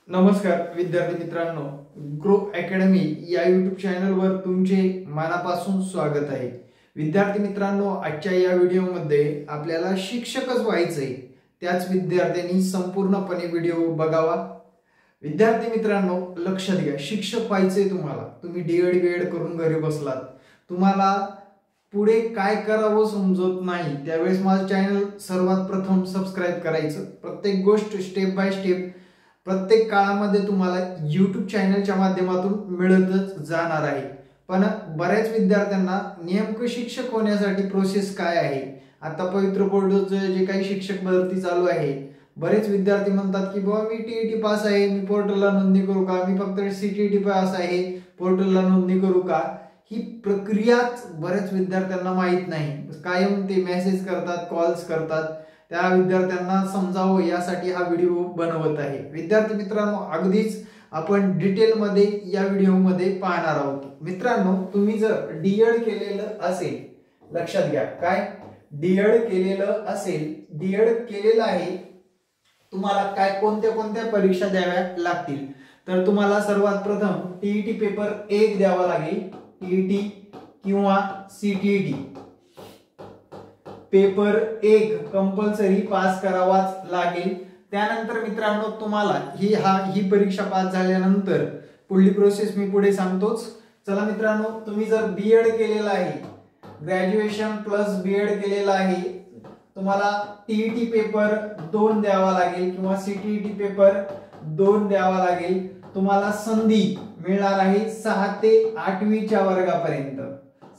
नमस्कार विद्यार्थी मित्रांनो, ग्रो अकॅडमी या यूट्यूब चॅनलवर तुमचे मनापासून स्वागत आहे। विद्यार्थी मित्रांनो, आजच्या या व्हिडिओमध्ये आपल्याला शिक्षकच व्हायचंय, त्याच विद्यार्थ्यांनी संपूर्णपणे व्हिडिओ बघावा। विद्यार्थी मित्रांनो, लक्ष द्या, शिक्षक व्हायचंय तुम्हाला, तुम्ही डीएड बीएड करून घरी बसलात, तुम्हाला पुढे काय करावं समजत नाही, त्यावेळेस माझं चॅनल सर्वात प्रथम सबस्क्राइब करायचं। प्रत्येक गोष्ट स्टेप बाय स्टेप प्रत्येक काळामध्ये तुम्हाला YouTube चॅनलच्या माध्यमातून मिळतच जाणार आहे। पण बऱ्याच विद्यार्थ्यांना नेमकं शिक्षक होण्यासाठी प्रोसेस काय आहे, आता पवित्र बोर्डचं जे काही शिक्षक भरती चालू आहे, बरेच विद्यार्थी म्हणतात की बाबा मी टीईटी पास आहे, मी पोर्टलला नोंदणी करू का, मी फक्त सीटीईटी पास आहे, पोर्टलला नोंदणी करू का, ही प्रक्रियाच बऱ्याच विद्यार्थ्यांना माहित नाही। कायम ते मेसेज करतात, कॉल्स करतात, त्या विद्यार्थ्यांना समजावं यासाठी हा व्हिडिओ बनवत आहे। विद्यार्थी मित्रांनो, अगदीच आपण डिटेल मध्ये या व्हिडिओ मध्ये पाहणार आहोत। मित्रांनो, तुम्ही जर डीएड केलेलं असेल, लक्षात घ्या, काय डीएड केलेलं असेल, डीएड केलेलं आहे, तुम्हाला काय कोणत्या कोणत्या परीक्षा द्याव्या लागतील, तर तुम्हाला सर्वात प्रथम टीईटी पेपर 1 द्यावा लागेल, टीईटी किंवा सीटीईटी पेपर 1 कंपल्सरी पास करावाच लागेल। त्यानंतर मित्रांनो, तुम्हाला ही परीक्षा पास झाल्यानंतर पुढली प्रोसेस मी पुढे सांगतोच। चला मित्रांनो, तुम्ही जर बीएड केलेला आहे, ग्रॅज्युएशन प्लस बीएड केलेला आहे, तुम्हाला टीईटी पेपर 2 द्यावा लागेल किंवा सीटीईटी पेपर 2 द्यावा लागेल। तुम्हाला संधी मिळणार आहे 6 ते 8वीच्या वर्गापर्यंत,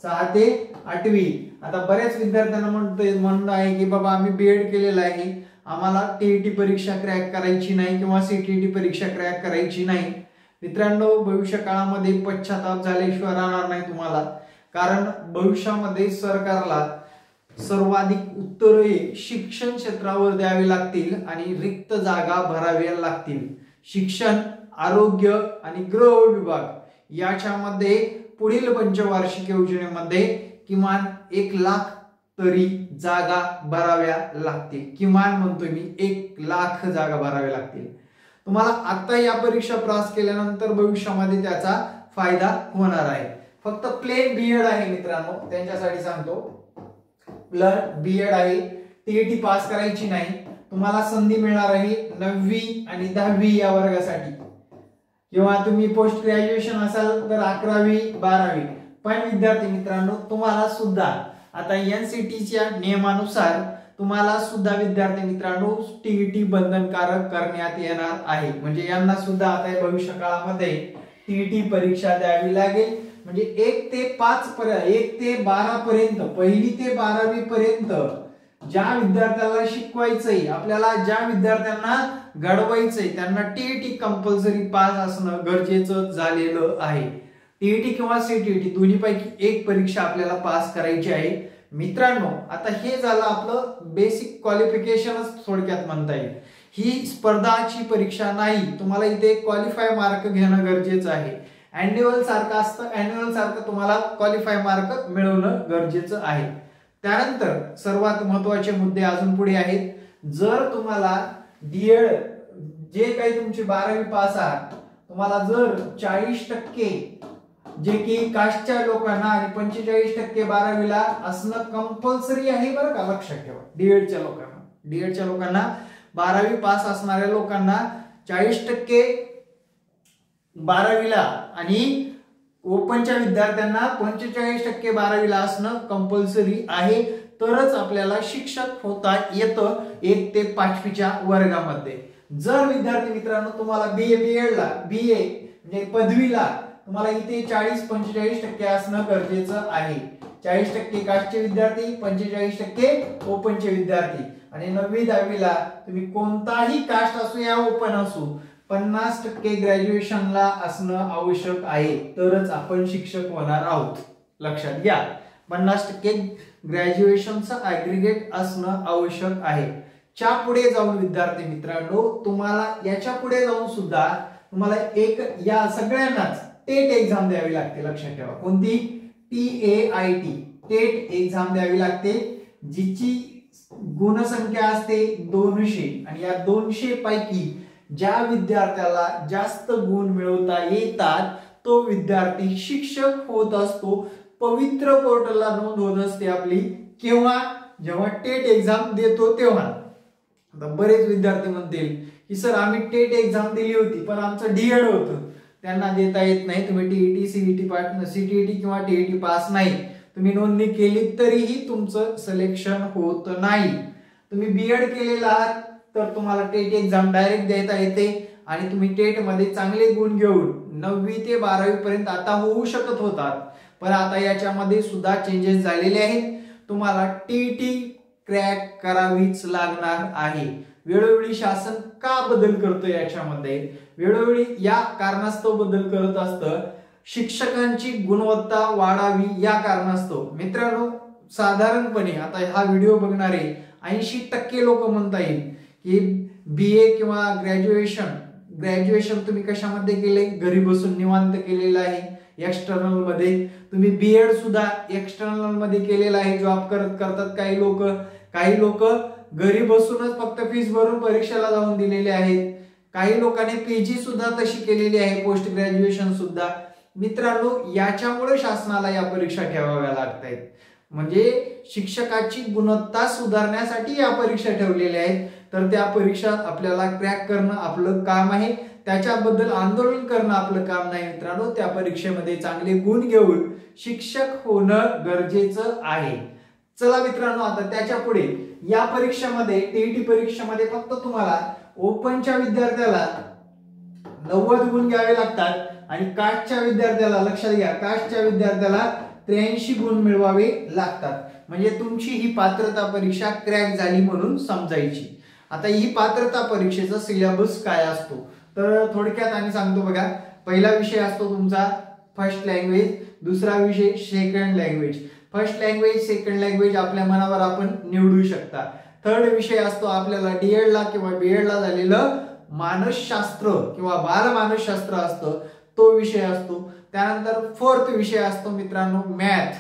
6 ते 8वी। आता बऱ्याच विद्यार्थ्यांना म्हणणं आहे की बाबा आम्ही बीएड केलेलं आहे, आम्हाला टीईटी परीक्षा क्रॅक करायची नाही किंवा सीटीईटी परीक्षा क्रॅक करायची नाही। मित्रांनो, भविष्य काळामध्ये पश्चाताप झाल्याशिवाय राहणार नाही तुम्हाला, कारण भविष्यामध्ये सरकारला सर्वाधिक उत्तरे शिक्षण क्षेत्रावर द्यावी लागतील आणि रिक्त जागा भराव्या लागतील। शिक्षण, आरोग्य आणि गृह विभाग याच्यामध्ये पुढील पंचवार्षिक योजनेमध्ये किमान 1 लाख तरी जागा भराव्या लागतील। किमान म्हणतोय मी, 1 लाख जागा भराव्या लागतील तुम्हाला। आता या परीक्षा पास केल्यानंतर भविष्यामध्ये त्याचा फायदा होणार आहे। फक्त प्लेन बीएड आहे मित्रांनो, त्यांच्यासाठी सांगतो, प्लेन बीएड आहे, टीईटी पास करायची नाही, तुम्हाला संधी मिळणार आहे 9वी आणि 10वी या वर्गासाठी, किंवा तुम्ही पोस्ट ग्रॅज्युएशन असाल तर 11वी 12वी। पण विद्यार्थी मित्रांनो, तुम्हाला सुद्धा आता एनसीटीच्या नियमानुसार तुम्हाला सुद्धा विद्यार्थी मित्रांनो टीईटी बंधनकारक करण्यात येणार आहे। म्हणजे यांना सुद्धा आता भविष्य काळामध्ये टीईटी परीक्षा द्यावी लागेल। म्हणजे 1 ते 5 पर्यंत, 1 ते 12 पर्यंत, 1ली ते 12वी पर्यंत ज्या विद्यार्थ्याला शिकवायचंय, आपल्याला ज्या विद्यार्थ्यांना घडवायचंय, त्यांना टीईटी कंपल्सरी पास असणं गरजेचं झालेलं आहे। टीईटी किंवा सीटीईटी दोन्हीपैकी एक परीक्षा आपल्याला पास करायची आहे। मित्रांनो, आता हे झालं आपलं बेसिक क्वालिफिकेशनच थोडक्यात म्हणता येईल। ही स्पर्धाची परीक्षा नाही, तुम्हाला इथे क्वालिफाय मार्क घेणं गरजेचं आहे। अॅन्युअल सारखं असतं, अॅन्युअल सारखं तुम्हाला क्वालिफाय मार्क मिळवणं गरजेचं आहे। त्यानंतर सर्वात महत्त्वाचे मुद्दे अजून पुढे आहेत। जर तुम्हाला डीएड जे काही तुमची 12वी पास आहात, तुम्हाला जर 40% जे की कास्टच्या लोकांना आणि 45% 12वीला असणं कंपल्सरी आहे बरं का, लक्षात ठेवा। डीएडच्या लोकांना 12वी पास असणाऱ्या लोकांना 40% 12वीला आणि ओपनच्या विद्यार्थ्यांना 45% 12वीला असणं कंपल्सरी आहे, तरच आपल्याला शिक्षक होता येतं 1 ते 5वीच्या वर्गामध्ये। जर विद्यार्थी मित्रांनो तुम्हाला बीए म्हणजे पदवीला तुम्हाला इथे 40-45% असणं गरजेचं आहे। 40% कास्टचे विद्यार्थी, 45% ओपनचे विद्यार्थी, आणि 9वी 10वीला तुम्ही कोणताही कास्ट असो या ओपन असो 50% ग्रॅज्युएशनला असणं आवश्यक आहे, तरच आपण शिक्षक होणार आहोत। लक्षात घ्या, 50% ग्रॅज्युएशनचं ऍग्रीगेट असणं आवश्यक आहे। च्या पुढे जाऊन विद्यार्थी मित्रांनो, तुम्हाला याच्या पुढे जाऊन सुद्धा तुम्हाला एक या सगळ्यांनाच टेट एक्झाम द्यावी लागते। लक्षात ठेवा, कोणती? TAIT टेट एक्झाम द्यावी लागते, जिची गुणसंख्या असते 200, आणि या 200 पैकी ज्या विद्यार्थ्याला जास्त गुण मिळवता येतात तो विद्यार्थी शिक्षक होत असतो। पवित्र पोर्टलला नोंद होत असते आपली केव्हा, जेव्हा टेट एक्झाम देतो तेव्हा। आता बरेच विद्यार्थी म्हणतील की सर आम्ही टेट एक्झाम दिली होती पण आमचं डीएड होतं, त्यांना देता येत नाही, तुम्ही टीईटी सीटीईटी किंवा टीईटी पास नाही, तुम्ही नोंदणी केली तरीही तुमचं सिलेक्शन होत नाही। तुम्ही बीएड केलेला आहात तर तुम्हाला टेट एक्झाम डायरेक्ट देता येते आणि तुम्ही टेट मध्ये चांगले गुण घेऊन 9वी ते 12वी पर्यंत आता होऊ शकत होतात, पण आता याच्यामध्ये सुद्धा चेंजेस झालेले आहेत। तुम्हाला टीईटी क्रॅक करावीच लागणार आहे। वेळोवेळी शासन का बदल करतं याच्यामध्ये, वेळोवेळी या कारणास्तव बदल करत असतं, शिक्षकांची गुणवत्ता वाढावी या कारणास्तव। मित्रांनो साधारणपणे आता हा व्हिडिओ बघणारे 80% लोक म्हणता येईल की बीए किंवा ग्रॅज्युएशन तुम्ही कशामध्ये केले, घरी बसून निवांत केलेलं आहे, एक्सटर्नल मध्ये। तुम्ही बीएड सुद्धा एक्सटर्नल मध्ये केलेला आहे, जॉब करतात काही लोक घरी बसूनच फक्त फीस भरून परीक्षेला जाऊन दिलेले आहेत, काही लोकांनी पीजी सुद्धा तशी केलेली आहे, पोस्ट ग्रॅज्युएशन सुद्धा। मित्रांनो याच्यामुळे शासनाला या परीक्षा ठेवाव्या लागतात, म्हणजे शिक्षकाची गुणवत्ता सुधारण्यासाठी या परीक्षा ठेवलेल्या आहेत। तर त्या परीक्षा आपल्याला क्रॅक करणं आपलं काम आहे, त्याच्याबद्दल आंदोलन करणं आपलं काम नाही मित्रांनो। त्या परीक्षेमध्ये चांगले गुण घेऊन शिक्षक होणं गरजेचं आहे। चला मित्रांनो आता त्याच्या पुढे या परीक्षेमध्ये टीईटी परीक्षेमध्ये फक्त तुम्हाला ओपनच्या विद्यार्थ्याला 90 गुण घ्यावे लागतात आणि कास्टच्या विद्यार्थ्याला, लक्षात घ्या, कास्टच्या विद्यार्थ्याला 83 गुण मिळवावे लागतात, म्हणजे तुमची ही पात्रता परीक्षा क्रॅक झाली म्हणून समजायची। आता ही पात्रता परीक्षेचा सिलेबस काय असतो तर थोडक्यात आम्ही सांगतो बघा। पहिला विषय असतो तुमचा फर्स्ट लँग्वेज, दुसरा विषय second language. First language second language आपल्या मनावर आपण निवडू शकता। थर्ड विषय असतो आपल्याला डीएड ला किंवा बीएड ला झालेलं मानसशास्त्र किंवा बालमानसशास्त्र असतं, तो विषय असतो। त्यानंतर फोर्थ विषय असतो मित्रांनो मॅथ,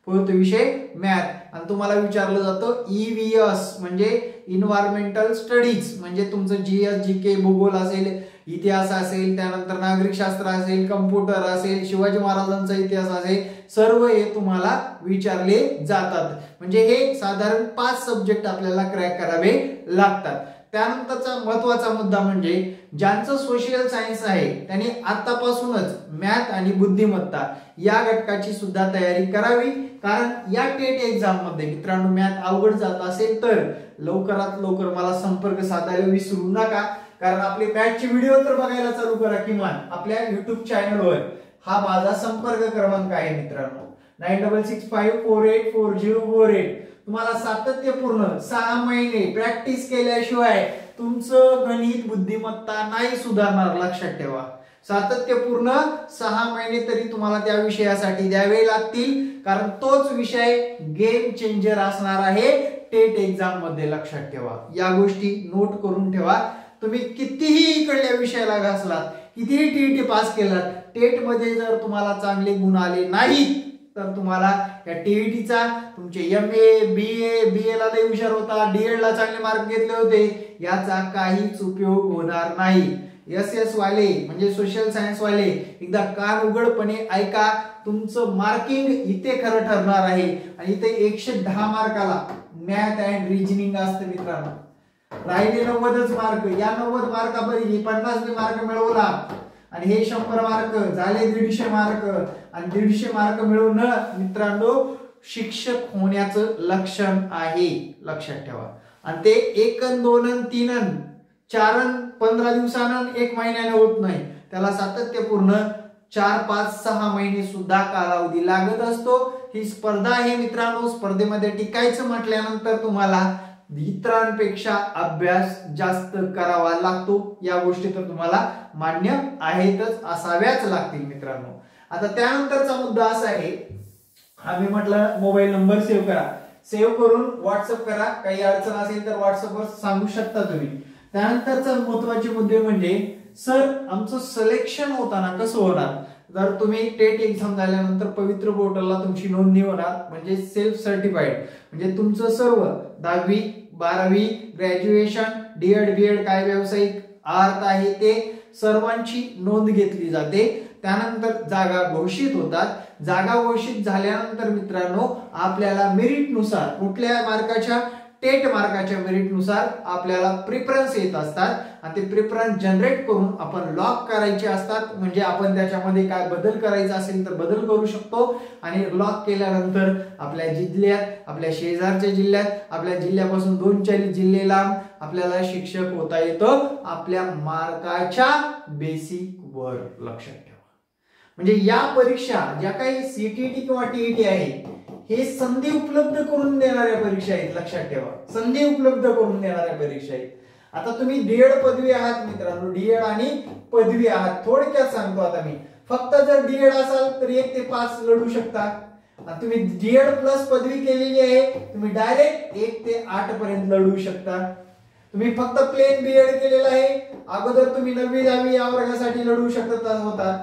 फोर्थ विषय मॅथ। आणि तुम्हाला विचारलं जातं ईव्हीएस म्हणजे इन्व्हायरमेंटल स्टडीज, म्हणजे तुमचं जीएस जीके भूगोल असेल, इतिहास असेल, त्यानंतर नागरिक शास्त्र असेल, कम्प्युटर असेल, शिवाजी महाराजांचा इतिहास असेल, सर्व हे तुम्हाला विचारले जातात। म्हणजे हे साधारण 5 सब्जेक्ट आपल्याला क्रॅक करावे लागतात। त्यानंतरचा महत्त्वाचा मुद्दा म्हणजे ज्यांचं सोशल सायन्स आहे त्यांनी आतापासूनच मॅथ आणि बुद्धिमत्ता या घटकाची सुद्धा तयारी करावी, कारण या टेट एक्झाम मध्ये मित्रांनो मॅथ अवघड जात असेल तर लवकरात लवकर मला संपर्क साधायला विसरू नका, कारण आपले मॅथचे व्हिडिओ तर बघायला चालू करा किमान आपल्या युट्यूब चॅनलवर। हा माझा संपर्क क्रमांक आहे मित्रांनो 9665484048। तुम्हाला सातत्यपूर्ण 6 महिने प्रॅक्टिस केल्याशिवाय तुमचं गणित बुद्धिमत्ता नाही सुधारणार, लक्षात ठेवा। सातत्यपूर्ण 6 महिने तरी तुम्हाला त्या विषयासाठी द्यावे लागतील, कारण तोच विषय गेम चेंजर असणार आहे टेट एक्झाम मध्ये, लक्षात ठेवा। या गोष्टी नोट करून ठेवा। तुम्ही कितीही इकडल्या विषयाला घासलात, कितीही टीईटी पास केलात, टेट मध्ये जर तुम्हाला चांगले गुण आले नाहीत तर तुम्हाला या टीईटीचा तुमचे एमए बीए ला लय हुशार होता, डीएड ला चांगले मार्क घेतले होते, याचा काहीच उपयोग होणार नाही। एसएस वाले म्हणजे सोशल सायन्स वाले एकदा कान उघडपणे ऐका, तुमचं मार्किंग इथे खरं ठरणार आहे आणि इथे 110 मार्काला मॅथ अँड रिजनिंग असतं मित्रांनो। राहिले 90च मार्क, या 90 मार्कापैकी 50 मार्क मिळवला आणि हे 100 मार्क झाले 150 मार्क, आणि 150 मार्क मिळवून मित्रांनो शिक्षक होण्याचं लक्षण आहे, लक्षात ठेवा। आणि ते 1 अन 2 अन 3 अन 4 अन 15 दिवसानं 1 महिन्याने होत नाही, त्याला सातत्यपूर्ण 4, 5, 6 महिने सुद्धा कालावधी लागत असतो। ही स्पर्धा आहे मित्रांनो, स्पर्धेमध्ये टिकायचं म्हटल्यानंतर तुम्हाला इतरांपेक्षा अभ्यास जास्त करावा लागतो, या गोष्टी तर तुम्हाला मान्य आहेतच, असाव्याच लागतील मित्रांनो। आता त्यानंतरचा मुद्दा असा आहे, आम्ही म्हटलं मोबाईल नंबर सेव्ह करा, सेव्ह करून व्हॉट्सअप करा, काही अडचण असेल तर व्हॉट्सअपवर सांगू शकता तुम्ही। त्यानंतरचा महत्त्वाचे मुद्दे म्हणजे सर आमचं सिलेक्शन होताना कसं होणार, जर तुम्ही टेट एक्झाम झाल्यानंतर पवित्र पोर्टलला तुमची नोंदणी होणार, म्हणजे सेल्फ सर्टिफाईड, म्हणजे तुमचं सर्व 10वी 12वी ग्रॅज्युएशन डीएड बीएड काय व्यावसायिक अर्थ आहे ते सर्वांची नोंद घेतली जाते. त्यानंतर जागा घोषित होतात. जागा घोषित झाल्यानंतर मित्रांनो आपल्याला मेरिटनुसार कुठल्या मार्काच्या टेट मार्काच्या मेरिटनुसार आपल्याला प्रेफरन्स येत असतात आणि ते प्रेफरन्स जनरेट करून आपण लॉक करायचे असतात. म्हणजे आपण त्याच्यामध्ये काय बदल करायचा असेल तर बदल करू शकतो आणि लॉक केल्यानंतर आपल्या जिल्ह्यात, आपल्या शेजारच्या जिल्ह्यात, आपल्या जिल्ह्यापासून 2-4 जिल्हे लांब आपल्याला शिक्षक होता येतं आपल्या मार्काच्या बेसिक वर. लक्षात ठेवा. म्हणजे या परीक्षा ज्या काही सीटीटी किंवा टीईटी आहे हे संधी उपलब्ध करून देणाऱ्या परीक्षा आहेत. लक्षात ठेवा, संधी उपलब्ध करून देणाऱ्या परीक्षा आहेत. आता तुम्ही डीएड पदवी आहात मित्रांनो, डीएड आणि पदवी आहात. थोडक्यात सांगतो आता मी, फक्त जर डीएड असाल तर 1 ते 5 लढू शकता. तुम्ही डीएड प्लस पदवी केलेली आहे, तुम्ही डायरेक्ट 1 ते 8 पर्यंत लढू शकता. तुम्ही फक्त प्लेन बीएड केलेलं आहे, अगोदर तुम्ही 9वी 10वी या वर्गासाठी लढू शकता होता.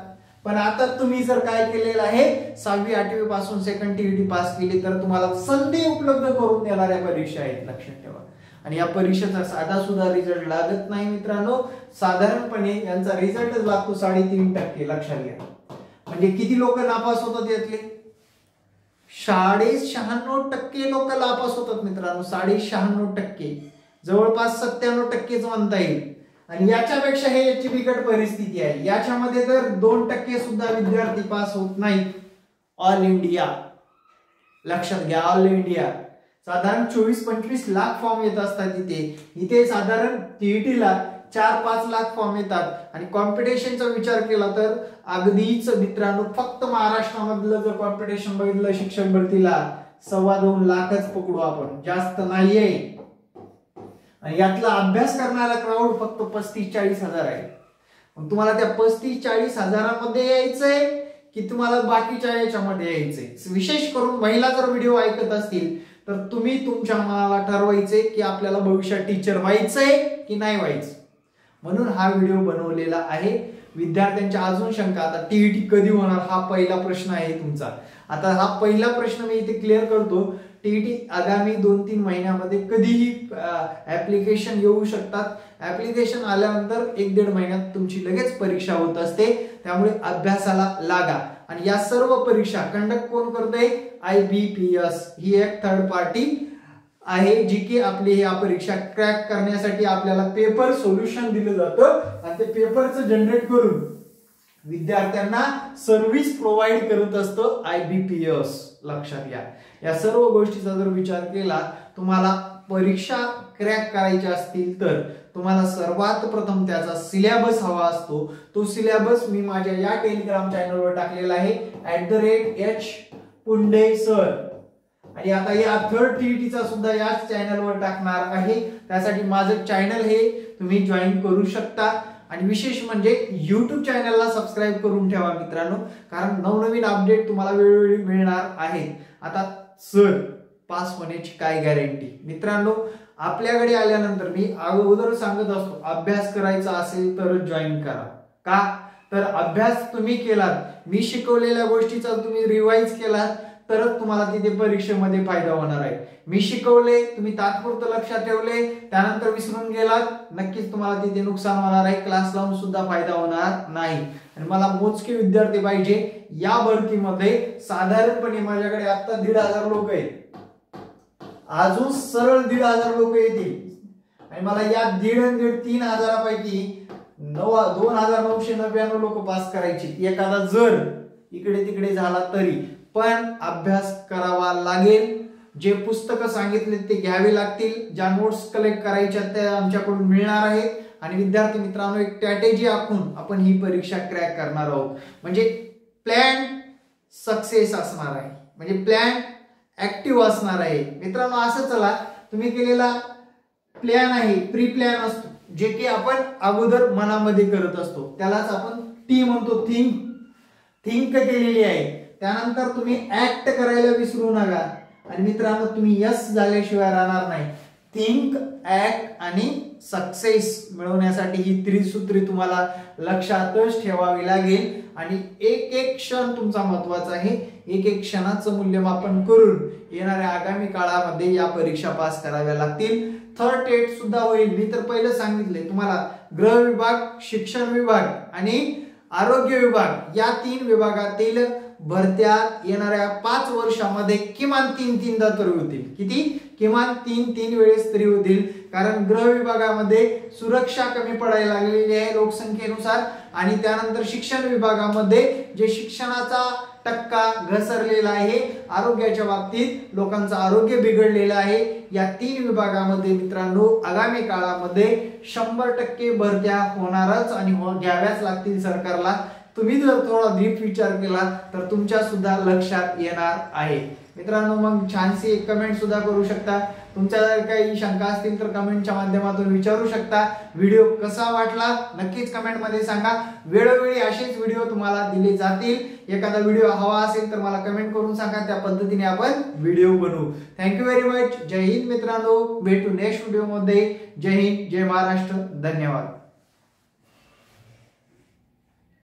पण आता तुम्ही जर काय केलेलं आहे 6वी 8वी पासून सेकंड टीईटी पास केली तर तुम्हाला संधी उपलब्ध करून देणाऱ्या परीक्षा आहेत. लक्षात ठेवा. आणि या परीक्षेचा साधा सुद्धा रिझल्ट लागत नाही मित्रांनो, साधारणपणे यांचा रिझल्टच लागतो 3.5%. लक्षात घ्या. म्हणजे किती लोक नापास होतात यातले? 96% लोक नापास होतात मित्रांनो. 96%, जवळपास 97%च म्हणता येईल. आणि याच्यापेक्षा हे याची बिकट परिस्थिती आहे. याच्यामध्ये तर 2% सुद्धा विद्यार्थी पास होत नाहीत. ऑल इंडिया, लक्षात घ्या, ऑल इंडिया साधारण 24-25 लाख फॉर्म येत असतात इथे साधारण टीईटीला 4-5 लाख फॉर्म येतात. आणि कॉम्पिटिशनचा विचार केला तर अगदीच मित्रांनो फक्त महाराष्ट्रामधलं जर कॉम्पिटिशन बघितलं शिक्षक भरतीला 2.25 लाखच पकडू आपण, जास्त नाहीये. आणि यातला अभ्यास करणारा क्राऊड फक्त 35-40 हजार आहे. मग तुम्हाला त्या 35-40 हजारामध्ये यायचंय की तुम्हाला बाकीच्या याच्यामध्ये यायचंय? विशेष करून महिला जर व्हिडिओ ऐकत असतील तर तुम्ही तुमच्या मनाला ठरवायचे की आपल्याला भविष्यात टीचर व्हायचंय की नाही व्हायचं. म्हणून हा व्हिडिओ बनवलेला आहे. विद्यार्थ्यांच्या अजून शंका, आता टीईटी कधी होणार हा पहिला प्रश्न आहे तुमचा. आता हा पहिला प्रश्न मी इथे क्लिअर करतो. टीईटी आगामी 2-3 महिन्यामध्ये कधीही ऍप्लिकेशन येऊ शकतात. ऍप्लिकेशन आल्यानंतर 1-1.5 महिन्यात तुमची लगेच परीक्षा होत असते. त्यामुळे अभ्यासाला लागा. आणि या सर्व परीक्षा कंडक्ट कोण करते? IBPS ही एक थर्ड पार्टी आहे जी की आपली या परीक्षा क्रॅक करण्यासाठी आपल्याला पेपर सोल्युशन दिलं जातं आणि ते पेपरचं जनरेट करून विद्यार्थ्यांना सर्व्हिस प्रोव्हाइड करत असतं IBPS. लक्षात घ्या. या सर्व गोष्टीचा जर विचार केला, तुम्हाला परीक्षा क्रॅक करायच्या असतील तर तुम्हाला सर्वात प्रथम त्याचा सिलेबस हवा असतो. तो सिलेबस मी माझ्या या टेलिग्राम चॅनलवर टाकलेला आहे @H पुंडे सर. आणि आता या थर्ड टीईटीचा सुद्धा याच चॅनलवर टाकणार आहे. त्यासाठी माझं चॅनल हे तुम्ही जॉईन करू शकता. आणि विशेष म्हणजे YouTube चॅनलला सबस्क्राईब करून ठेवा मित्रांनो, कारण नवनवीन अपडेट तुम्हाला वेळोवेळी मिळणार आहेत. आता सर पास होण्याची काय गॅरंटी? मित्रांनो आपल्याकडे आल्यानंतर मी अगोदर सांगत असतो, अभ्यास करायचा असेल तर जॉईन करा. का तर अभ्यास तुम्ही केलात, मी शिकवलेल्या गोष्टीचा तुम्ही रिवाइज केलात तरच तुम्हाला तिथे परीक्षेमध्ये फायदा होणार आहे. मी शिकवले, तुम्ही तात्पुरतं लक्षात ठेवले, त्यानंतर विसरून गेलात, नक्कीच तुम्हाला तिथे नुकसान होणार आहे. क्लास लावून सुद्धा फायदा होणार नाही. आणि मला मोजके विद्यार्थी पाहिजे या भरतीमध्ये. साधारणपणे माझ्याकडे आता 1,500 लोक आहेत, अजून सरळ 1,500 लोक येतील. आणि मला या 1,500-3,000 पैकी 2,999 लोक पास करायची. एखादा जर इकडे तिकडे झाला तरी पण अभ्यास करावा लागेल. जे पुस्तकं सांगितले ते घ्यावे लागतील. ज्या नोट्स कलेक्ट करायच्या त्या आमच्याकडून मिळणार आहेत. आणि विद्यार्थी मित्रांनो एक स्ट्रॅटेजी आखून आपण ही परीक्षा क्रॅक करणार आहोत. म्हणजे प्लॅन सक्सेस असणार आहे, म्हणजे प्लॅन ऍक्टिव्ह असणार आहे. मित्रांनो असं चला, तुम्ही केलेला प्लॅन आहे, प्री प्लॅन असतो जे की आपण अगोदर मनामध्ये करत असतो, त्यालाच आपण टी म्हणतो. थिंक केलेली आहे. त्यानंतर तुम्ही ऍक्ट करायला विसरू नका. आणि मित्रांनो तुम्ही यस झाल्याशिवाय राहणार नाही. थिंक, ऍक्ट आणि सक्सेस मिळवण्यासाठी ही त्रिसूत्री तुम्हाला लक्षातच ठेवावी लागेल. आणि एक एक क्षण तुमचा महत्वाचा आहे. एक एक क्षणाचं मूल्यमापन करून येणाऱ्या आगामी काळामध्ये या परीक्षा पास कराव्या लागतील. थर्ड टेट सुद्धा होईल. मी तर पहिलं सांगितले तुम्हाला गृह विभाग, शिक्षण विभाग आणि आरोग्य विभाग या 3 विभागातील भरत्या येणाऱ्या 5 वर्षामध्ये किमान 3-3दा तरी होतील. किती? किमान 3 वेळेस तरी होतील. कारण गृह विभागामध्ये सुरक्षा कमी पडायला लागलेली आहे लोकसंख्येनुसार आणि त्यानंतर शिक्षण विभागामध्ये जे शिक्षणाचा टक्का घसरलेला आहे, आरोग्याच्या बाबतीत लोकांचं आरोग्य बिघडलेलं आहे. या 3 विभागामध्ये मित्रांनो आगामी काळामध्ये 100% भरत्या होणारच आणि घ्याव्याच लागतील सरकारला. तुम्ही जर थोडा डीप विचार केला तर तुमच्या सुद्धा लक्षात येणार आहे. मित्रांनो मग छानशी एक कमेंट सुद्धा करू शकता. तुमच्या जर काही शंका असतील तर कमेंटच्या माध्यमातून विचारू शकता. व्हिडिओ कसा वाटला नक्कीच कमेंट मध्ये सांगा. वेळोवेळी असेच व्हिडिओ तुम्हाला दिले जातील. एखादा व्हिडिओ हवा असेल तर मला कमेंट करून सांगा, त्या पद्धतीने आपण व्हिडिओ बनवू. Thank you very much. जय हिंद मित्रांनो, भेटू नेक्स्ट व्हिडिओ मध्ये. जय हिंद, जय महाराष्ट्र, धन्यवाद.